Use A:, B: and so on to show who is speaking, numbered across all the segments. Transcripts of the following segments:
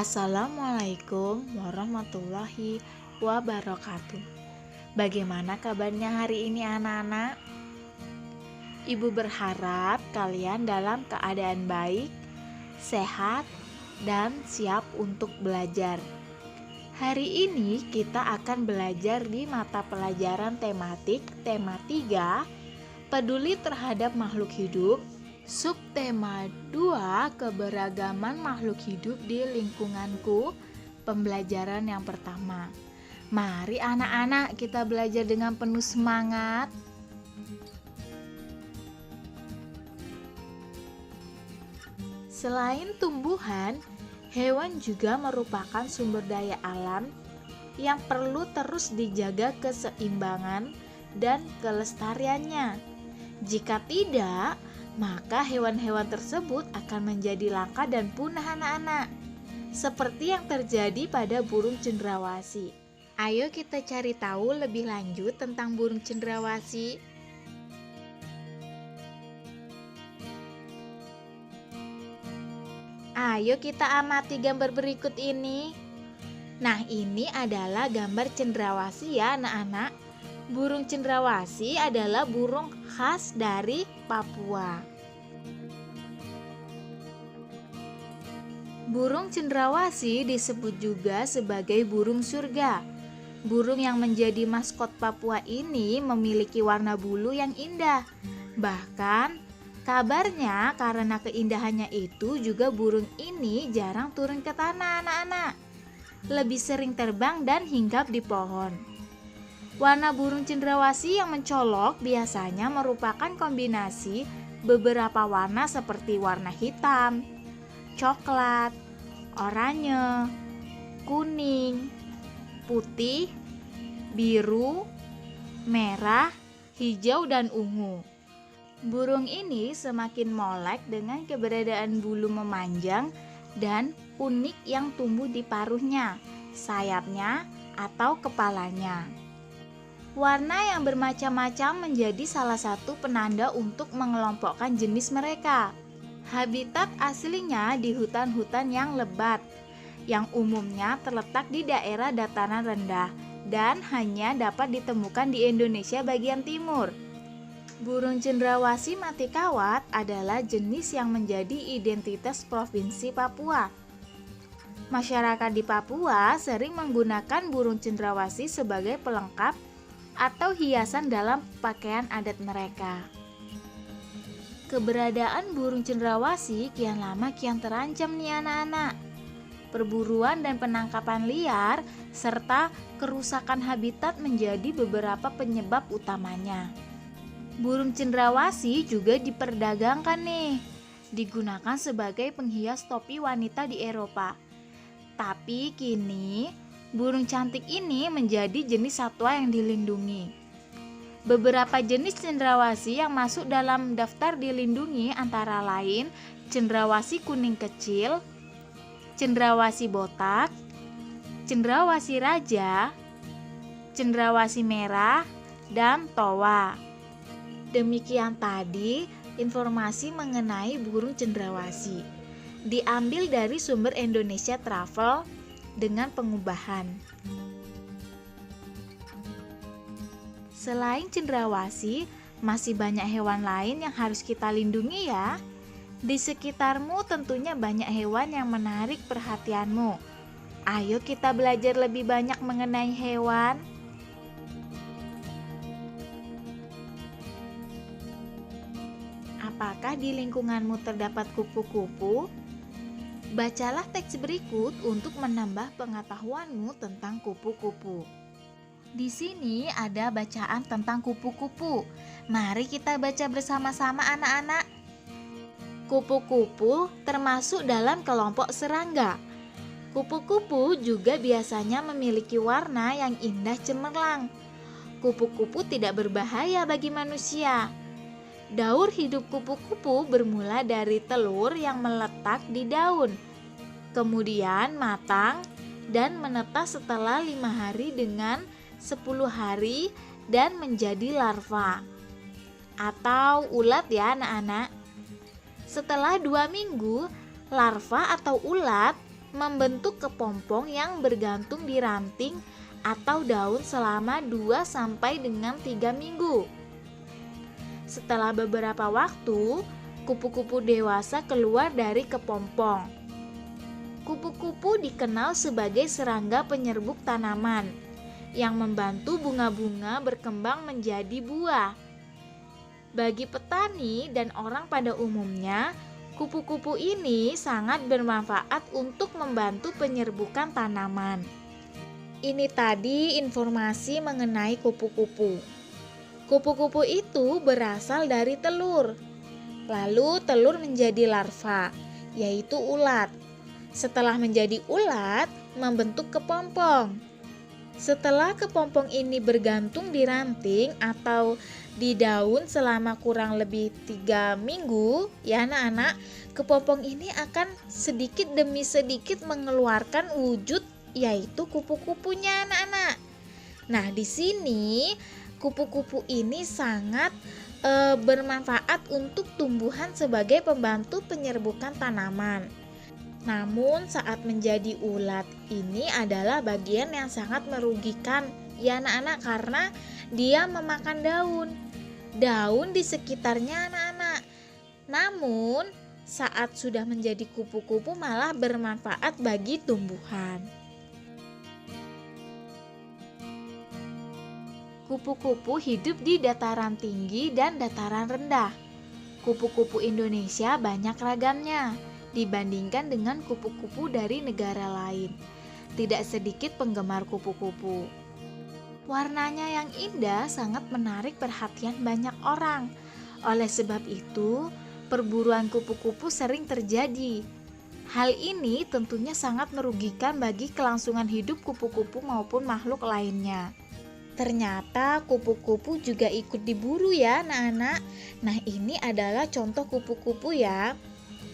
A: Assalamualaikum warahmatullahi wabarakatuh. Bagaimana kabarnya hari ini anak-anak? Ibu berharap kalian dalam keadaan baik, sehat, dan siap untuk belajar. Hari ini kita akan belajar di mata pelajaran tematik tema 3, peduli terhadap makhluk hidup. Subtema 2, keberagaman makhluk hidup di lingkunganku, pembelajaran yang pertama. Mari anak-anak kita belajar dengan penuh semangat. Selain tumbuhan, hewan juga merupakan sumber daya alam yang perlu terus dijaga keseimbangan dan kelestariannya. Jika tidak, maka hewan-hewan tersebut akan menjadi langka dan punah anak-anak, seperti yang terjadi pada burung cendrawasih. Ayo kita cari tahu lebih lanjut tentang burung cendrawasih. Ayo kita amati gambar berikut ini. Nah, ini adalah gambar cendrawasih ya anak-anak. Burung cendrawasih adalah burung khas dari Papua. Burung cendrawasih disebut juga sebagai burung surga. Burung yang menjadi maskot Papua ini memiliki warna bulu yang indah. Bahkan, kabarnya karena keindahannya itu juga burung ini jarang turun ke tanah anak-anak. Lebih sering terbang dan hinggap di pohon. Warna burung cendrawasih yang mencolok biasanya merupakan kombinasi beberapa warna seperti warna hitam, coklat, oranye, kuning, putih, biru, merah, hijau, dan ungu. Burung ini semakin molek dengan keberadaan bulu memanjang dan unik yang tumbuh di paruhnya, sayapnya, atau kepalanya. Warna yang bermacam-macam menjadi salah satu penanda untuk mengelompokkan jenis mereka. Habitat aslinya di hutan-hutan yang lebat, yang umumnya terletak di daerah dataran rendah dan hanya dapat ditemukan di Indonesia bagian timur. Burung cendrawasih matikawat adalah jenis yang menjadi identitas Provinsi Papua. Masyarakat di Papua sering menggunakan burung cendrawasih sebagai pelengkap atau hiasan dalam pakaian adat mereka. Keberadaan burung cendrawasih kian lama kian terancam nih anak-anak. Perburuan dan penangkapan liar serta kerusakan habitat menjadi beberapa penyebab utamanya. Burung cendrawasih juga diperdagangkan nih, digunakan sebagai penghias topi wanita di Eropa. Tapi kini burung cantik ini menjadi jenis satwa yang dilindungi. Beberapa jenis cendrawasih yang masuk dalam daftar dilindungi antara lain cendrawasih kuning kecil, cendrawasih botak, cendrawasih raja, cendrawasih merah, dan toa. Demikian tadi informasi mengenai burung cendrawasih. Diambil dari sumber Indonesia Travel dengan pengubahan. Selain cendrawasih, masih banyak hewan lain yang harus kita lindungi ya. Di sekitarmu tentunya banyak hewan yang menarik perhatianmu. Ayo kita belajar lebih banyak mengenai hewan. Apakah di lingkunganmu terdapat kupu-kupu? Bacalah teks berikut untuk menambah pengetahuanmu tentang kupu-kupu. Di sini ada bacaan tentang kupu-kupu. Mari kita baca bersama-sama anak-anak. Kupu-kupu termasuk dalam kelompok serangga. Kupu-kupu juga biasanya memiliki warna yang indah cemerlang. Kupu-kupu tidak berbahaya bagi manusia. Daur hidup kupu-kupu bermula dari telur yang meletak di daun, kemudian matang dan menetas setelah 5 hari dengan 10 hari dan menjadi larva atau ulat ya anak-anak. Setelah 2 minggu, larva atau ulat membentuk kepompong yang bergantung di ranting atau daun selama 2 sampai dengan 3 minggu. Setelah beberapa waktu, kupu-kupu dewasa keluar dari kepompong. Kupu-kupu dikenal sebagai serangga penyerbuk tanaman yang membantu bunga-bunga berkembang menjadi buah. Bagi petani dan orang pada umumnya, kupu-kupu ini sangat bermanfaat untuk membantu penyerbukan tanaman. Ini tadi informasi mengenai kupu-kupu. Kupu-kupu itu berasal dari telur. Lalu telur menjadi larva, yaitu ulat. Setelah menjadi ulat, membentuk kepompong. Setelah kepompong ini bergantung di ranting atau di daun selama kurang lebih 3 minggu, ya anak-anak, kepompong ini akan sedikit demi sedikit mengeluarkan wujud, yaitu kupu-kupunya anak-anak. Nah, di sini kupu-kupu ini sangat bermanfaat untuk tumbuhan sebagai pembantu penyerbukan tanaman. Namun saat menjadi ulat ini adalah bagian yang sangat merugikan ya anak-anak, karena dia memakan daun di sekitarnya anak-anak. Namun saat sudah menjadi kupu-kupu malah bermanfaat bagi tumbuhan. Kupu-kupu hidup di dataran tinggi dan dataran rendah. Kupu-kupu Indonesia banyak ragamnya dibandingkan dengan kupu-kupu dari negara lain. Tidak sedikit penggemar kupu-kupu. Warnanya yang indah sangat menarik perhatian banyak orang. Oleh sebab itu, perburuan kupu-kupu sering terjadi. Hal ini tentunya sangat merugikan bagi kelangsungan hidup kupu-kupu maupun makhluk lainnya. Ternyata kupu-kupu juga ikut diburu ya anak-anak. Nah, ini adalah contoh kupu-kupu ya.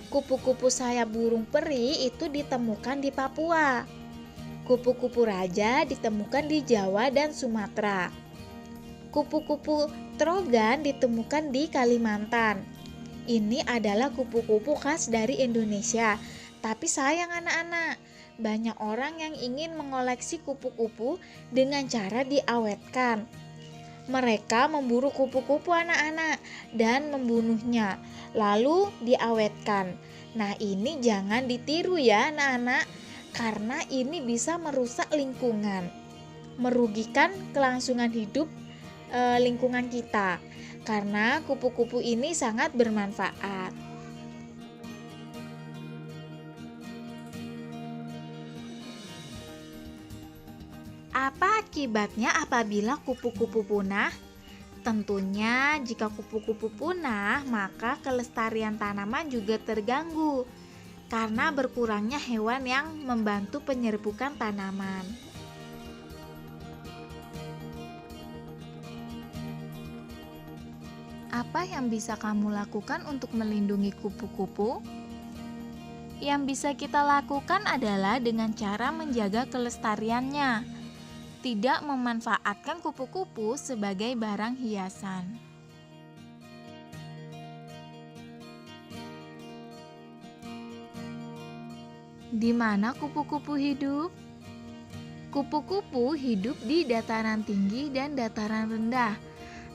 A: Kupu-kupu sayap burung peri itu ditemukan di Papua. Kupu-kupu raja ditemukan di Jawa dan Sumatera. Kupu-kupu trogan ditemukan di Kalimantan. Ini adalah kupu-kupu khas dari Indonesia. Tapi sayang anak-anak, banyak orang yang ingin mengoleksi kupu-kupu dengan cara diawetkan. Mereka memburu kupu-kupu anak-anak dan membunuhnya, lalu diawetkan. Nah, ini jangan ditiru ya anak-anak, karena ini bisa merusak lingkungan, merugikan kelangsungan hidup lingkungan kita, karena kupu-kupu ini sangat bermanfaat. Apa akibatnya apabila kupu-kupu punah? Tentunya jika kupu-kupu punah, maka kelestarian tanaman juga terganggu karena berkurangnya hewan yang membantu penyerbukan tanaman. Apa yang bisa kamu lakukan untuk melindungi kupu-kupu? Yang bisa kita lakukan adalah dengan cara menjaga kelestariannya, tidak memanfaatkan kupu-kupu sebagai barang hiasan. Di mana kupu-kupu hidup? Kupu-kupu hidup di dataran tinggi dan dataran rendah,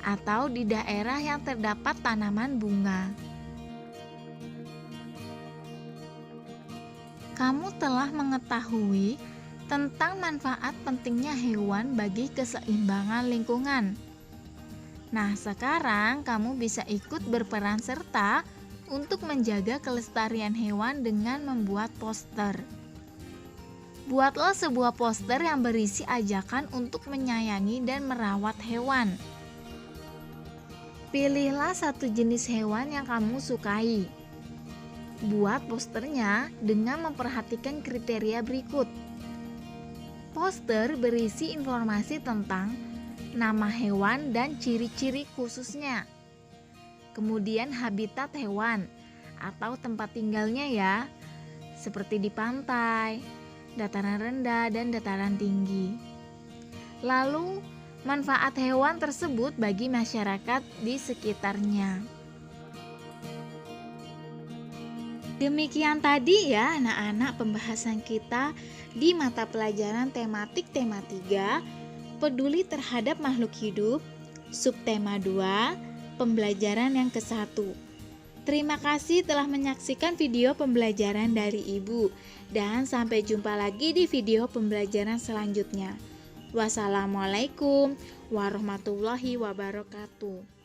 A: atau di daerah yang terdapat tanaman bunga. Kamu telah mengetahui tentang manfaat pentingnya hewan bagi keseimbangan lingkungan. Nah, sekarang kamu bisa ikut berperan serta untuk menjaga kelestarian hewan dengan membuat poster. Buatlah sebuah poster yang berisi ajakan untuk menyayangi dan merawat hewan. Pilihlah satu jenis hewan yang kamu sukai. Buat posternya dengan memperhatikan kriteria berikut. Poster berisi informasi tentang nama hewan dan ciri-ciri khususnya. Kemudian habitat hewan atau tempat tinggalnya ya, seperti di pantai, dataran rendah, dan dataran tinggi. Lalu, manfaat hewan tersebut bagi masyarakat di sekitarnya. Demikian tadi ya anak-anak pembahasan kita di mata pelajaran tematik tema 3, peduli terhadap makhluk hidup, subtema 2, pembelajaran yang ke-1. Terima kasih telah menyaksikan video pembelajaran dari Ibu dan sampai jumpa lagi di video pembelajaran selanjutnya. Wassalamualaikum warahmatullahi wabarakatuh.